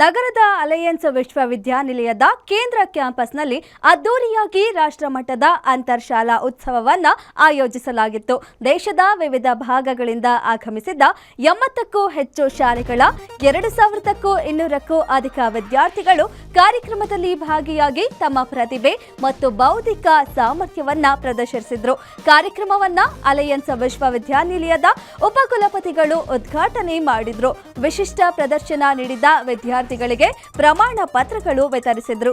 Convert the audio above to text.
ನಗರದ ಅಲಯನ್ಸ್ ವಿಶ್ವವಿದ್ಯಾನಿಲಯದ ಕೇಂದ್ರ ಕ್ಯಾಂಪಸ್ನಲ್ಲಿ ಅದ್ದೂರಿಯಾಗಿ ರಾಷ್ಟ್ರಮಟ್ಟದ ಅಂತರ್ಶಾಲಾ ಉತ್ಸವವನ್ನು ಆಯೋಜಿಸಲಾಗಿತ್ತು. ದೇಶದ ವಿವಿಧ ಭಾಗಗಳಿಂದ ಆಗಮಿಸಿದ್ದ 80ಕ್ಕೂ ಹೆಚ್ಚು ಶಾಲೆಗಳ 2000ಕ್ಕೂ 200ಕ್ಕೂ ಅಧಿಕ ವಿದ್ಯಾರ್ಥಿಗಳು ಕಾರ್ಯಕ್ರಮದಲ್ಲಿ ಭಾಗಿಯಾಗಿ ತಮ್ಮ ಪ್ರತಿಭೆ ಮತ್ತು ಬೌದ್ಧಿಕ ಸಾಮರ್ಥ್ಯವನ್ನ ಪ್ರದರ್ಶಿಸಿದರು. ಕಾರ್ಯಕ್ರಮವನ್ನ ಅಲಯನ್ಸ್ ವಿಶ್ವವಿದ್ಯಾನಿಲಯದ ಉಪಕುಲಪತಿಗಳು ಉದ್ಘಾಟನೆ ಮಾಡಿದರು. ವಿಶಿಷ್ಟ ಪ್ರದರ್ಶನ ನೀಡಿದ ವಿದ್ಯಾರ್ಥಿಗಳಿಗೆ ಪ್ರಮಾಣ ಪತ್ರಗಳು ವಿತರಿಸಿದರು.